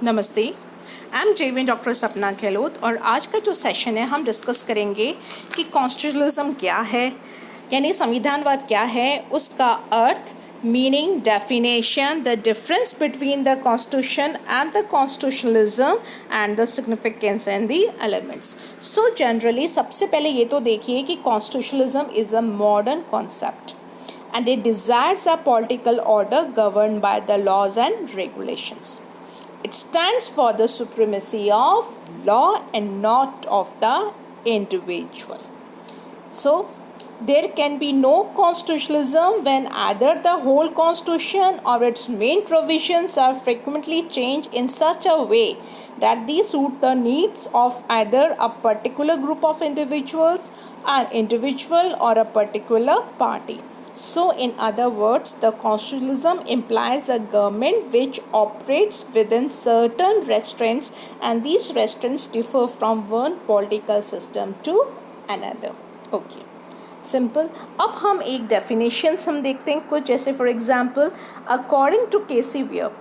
नमस्ते, I am जेविन doctor सपना गहलोत और आज का जो सेशन है हम डिस्कस करेंगे कि कॉन्स्टिट्यूशनलिज्म क्या है, यानी संविधानवाद क्या है, उसका अर्थ, meaning, definition, the difference between the constitution and the constitutionalism and the significance and the elements. So generally सबसे पहले ये तो देखिए कि constitutionalism is a modern concept and it desires a political order governed by the laws and regulations. It stands for the supremacy of law and not of the individual. So, there can be no constitutionalism when either the whole constitution or its main provisions are frequently changed in such a way that these suit the needs of either a particular group of individuals, an individual, or a particular party. So, in other words, the constitutionalism implies a government which operates within certain restraints, and these restraints differ from one political system to another. Okay, simple. अब हम एक definitions हम देखते हैं कुछ, जैसे for example, according to Casey Weir,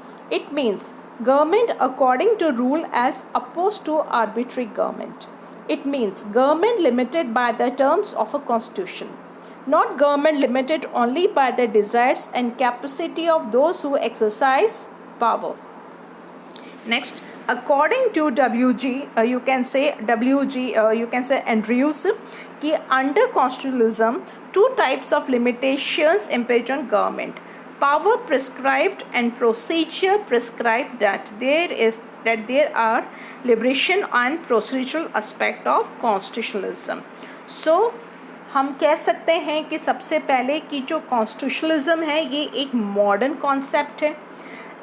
it means government according to rule as opposed to arbitrary government. It means government limited by the terms of a constitution, not government limited only by the desires and capacity of those who exercise power. Next, according to you can say Andrews, कि under constitutionalism two types of limitations impose on government: power prescribed and procedure prescribed. That there are liberation and procedural aspect of constitutionalism. So हम कह सकते हैं कि सबसे पहले कि जो कॉन्स्टिट्यूशनलिज्म है ये एक मॉडर्न कॉन्सेप्ट है.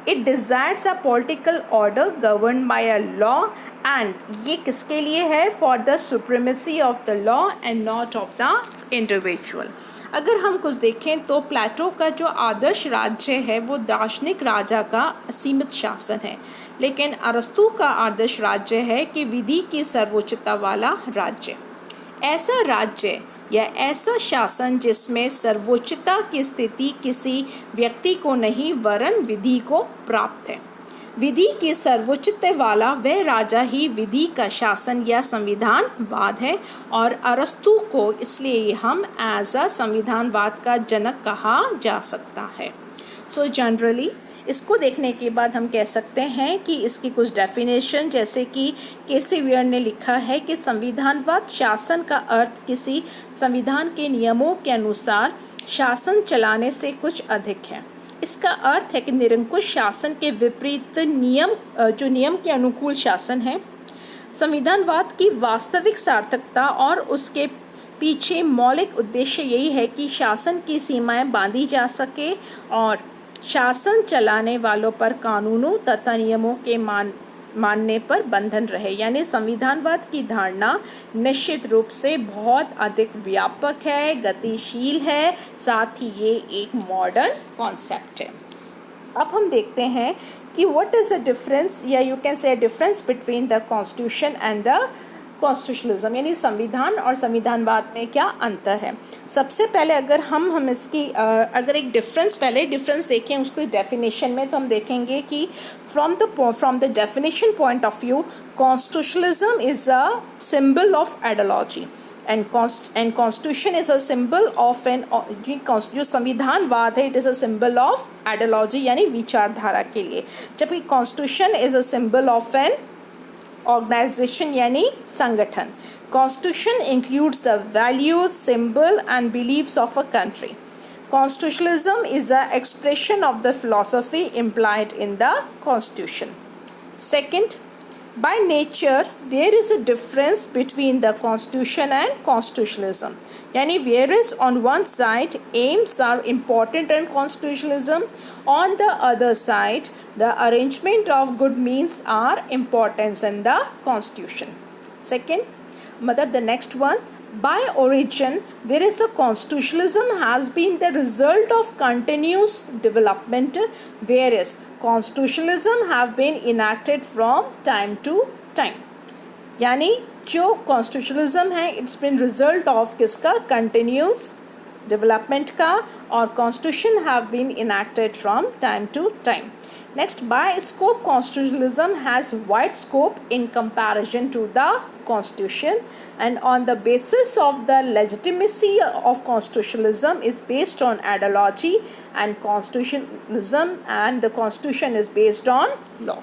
It desires a political order govern by a law, and ये किसके लिए है? For the supremacy of the law and not of the individual. अगर हम कुछ देखें तो प्लेटो का जो आदर्श राज्य है वो दार्शनिक राजा का असीमित शासन है, लेकिन अरस्तू का आदर्श राज्य है कि विधि की सर्वोच्चता वाला राज्य. ऐसा राज्य या ऐसा शासन जिसमें सर्वोच्चता की स्थिति किसी व्यक्ति को नहीं वरन विधि को प्राप्त है. विधि की सर्वोच्चता वाला वह राजा ही विधि का शासन या संविधानवाद है, और अरस्तू को इसलिए हम एज अ संविधानवाद का जनक कहा जा सकता है. सो जनरली इसको देखने के बाद हम कह सकते हैं कि इसकी कुछ डेफिनेशन, जैसे कि केसी वेयर ने लिखा है कि संविधानवाद शासन का अर्थ किसी संविधान के नियमों के अनुसार शासन चलाने से कुछ अधिक है. इसका अर्थ है कि निरंकुश शासन के विपरीत नियम के अनुकूल शासन है. संविधानवाद की वास्तविक सार्थकता और उसके पीछे मौलिक उद्देश्य यही है कि शासन की सीमाएं बांधी जा सके और शासन चलाने वालों पर कानूनों तथा नियमों के मानने पर बंधन रहे. यानी संविधानवाद की धारणा निश्चित रूप से बहुत अधिक व्यापक है, गतिशील है, साथ ही ये एक मॉडर्न कॉन्सेप्ट है. अब हम देखते हैं कि व्हाट इज़ अ डिफरेंस, या you can say difference between the constitution and the constitutionalism, यानी संविधान और संविधानवाद में क्या अंतर है. सबसे पहले अगर हम इसकी अगर एक डिफरेंस देखें उसकी डेफिनेशन में, तो हम देखेंगे कि from the definition point of view constitutionalism is a symbol of ideology and constitution is a symbol of जो संविधानवाद है it is a symbol of ideology यानी विचारधारा के लिए, जबकि constitution is a symbol of an organization यानी संगठन. Constitution includes the values, symbol and beliefs of a country. Constitutionalism is an expression of the philosophy implied in the Constitution. Second, by nature there is a difference between the Constitution and constitutionalism. यानी whereas on one side aims are important in constitutionalism, on the other side the arrangement of good means are important in the Constitution. Second, the next one, by origin whereas the constitutionalism has been the result of continuous development, whereas constitutionalism have been enacted from time to time. यानी जो constitutionalism है it's been result of किसका? Continuous development का, और constitution have been enacted from time to time. Next, by scope, constitutionalism has wide scope in comparison to the constitution, and on the basis of the legitimacy of constitutionalism is based on ideology, and constitutionalism and the constitution is based on law.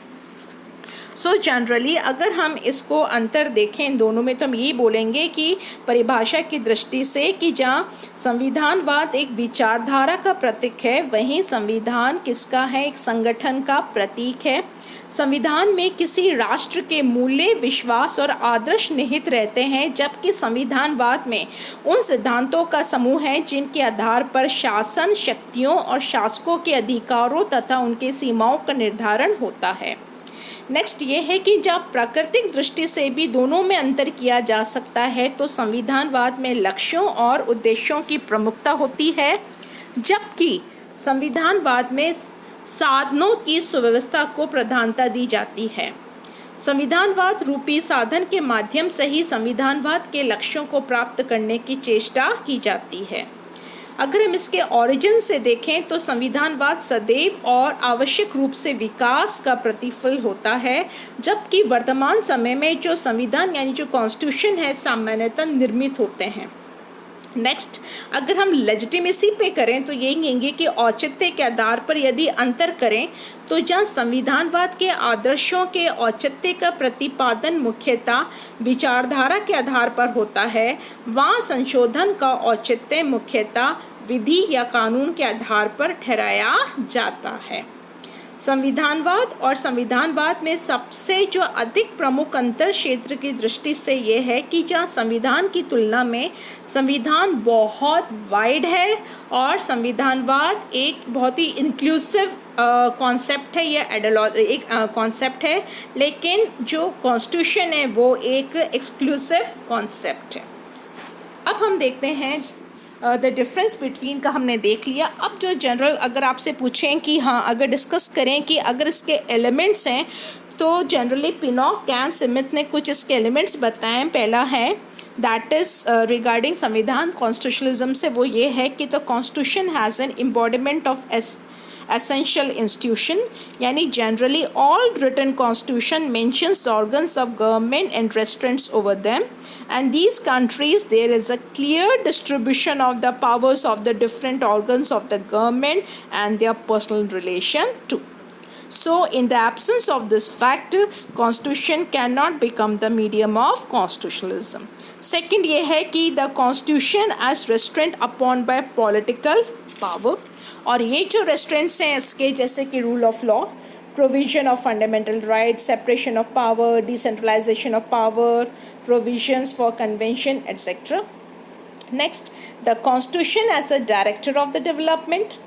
So generally अगर हम इसको अंतर देखें इन दोनों में तो हम यही बोलेंगे कि परिभाषा की दृष्टि से कि जहाँ संविधानवाद एक विचारधारा का प्रतीक है, वहीं संविधान किसका है, एक संगठन का प्रतीक है। संविधान में किसी राष्ट्र के मूल्य, विश्वास और आदर्श निहित रहते हैं, जबकि संविधानवाद में उन सिद्धांतों का समूह है जिनके आधार पर शासन शक्तियों और शासकों के अधिकारों तथा उनके सीमाओं का निर्धारण होता है। नेक्स्ट ये है कि जब प्राकृतिक दृष्टि से भी दोनों में अंतर किया जा सकता है, तो संविधानवाद में लक्ष्यों और उद्देश्यों की प्रमुखता होती है, जबकि संविधानवाद में साधनों की सुव्यवस्था को प्रधानता दी जाती है। संविधानवाद रूपी साधन के माध्यम से ही संविधानवाद के लक्ष्यों को प्राप्त करने की चेष्टा की जाती है। अगर हम इसके ओरिजिन से देखें तो संविधानवाद सदैव और आवश्यक रूप से विकास का प्रतिफल होता है, जबकि वर्तमान समय में जो संविधान यानी जो कॉन्स्टिट्यूशन है सामान्यतः निर्मित होते हैं। नेक्स्ट, अगर हम लेजिटिमेसी पे करें तो यही कहेंगे कि औचित्य के आधार पर यदि अंतर करें तो जहाँ संविधानवाद के आदर्शों के औचित्य का प्रतिपादन मुख्यतः विचारधारा के आधार पर होता है, वहाँ संशोधन का औचित्य मुख्यतः विधि या कानून के आधार पर ठहराया जाता है। संविधानवाद और संविधानवाद में सबसे जो अधिक प्रमुख अंतर क्षेत्र की दृष्टि से ये है कि जहाँ संविधान की तुलना में संविधान बहुत वाइड है और संविधानवाद एक बहुत ही इंक्लूसिव कॉन्सेप्ट है या एक कॉन्सेप्ट है, लेकिन जो कॉन्स्टिट्यूशन है वो एक एक्सक्लूसिव कॉन्सेप्ट है। अब हम देखते हैं द डिफरेंस बिटवीन का हमने देख लिया। अब जो जनरल अगर आपसे पूछें कि हाँ अगर डिस्कस करें कि अगर इसके एलिमेंट्स हैं तो जनरली पिनॉक, कैन, स्मिथ ने कुछ इसके एलिमेंट्स बताए। पहला है दैट इज़ रिगार्डिंग संविधान कॉन्स्टिट्यूशनलिज्म से, वो ये है कि the constitution has an embodiment of essential institution, यानी generally all written constitution mentions the organs of government and restraints over them, and these countries there is a clear distribution of the powers of the different organs of the government and their personal relation too. So in the absence of this fact, constitution cannot become the medium of constitutionalism. Second ये है कि the constitution as restraint upon by political power, और ये जो रेस्ट्रेंट्स हैं इसके जैसे कि rule of law, provision of fundamental right, separation of power, decentralisation of power, provisions for convention etcetera. Next, the constitution as a director of the development,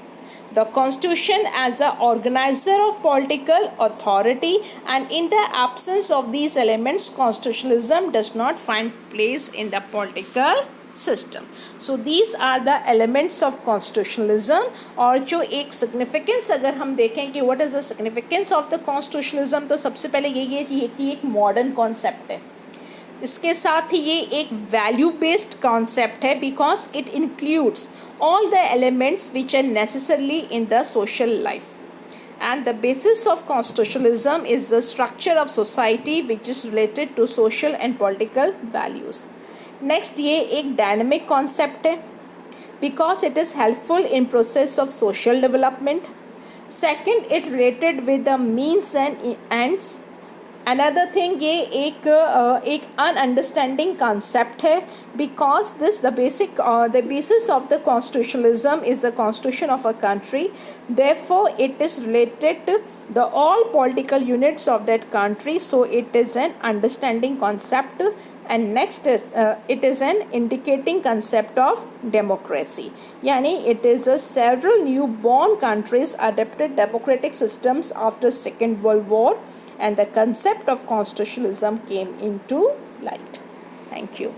the constitution as a organizer of political authority, and in the absence of these elements constitutionalism does not find place in the political system. So these are the elements of constitutionalism. और जो एक significance अगर हम देखें कि what is the significance of the constitutionalism, तो सबसे पहले यही है कि एक modern concept है। इसके साथ ही ये एक value based concept है because it includes all the elements which are necessarily in the social life. And the basis of constitutionalism is the structure of society which is related to social and political values. Next, ये एक dynamic concept है because it is helpful in process of social development. Second, it related with the means and ends. Another thing, ये एक ununderstanding concept है because the basis of the constitutionalism is the constitution of a country. Therefore, it is related to the all political units of that country. So it is an understanding concept. And next, it is an indicating concept of democracy. Yani it is a several newborn countries adopted democratic systems after Second World War, and the concept of constitutionalism came into light. Thank you.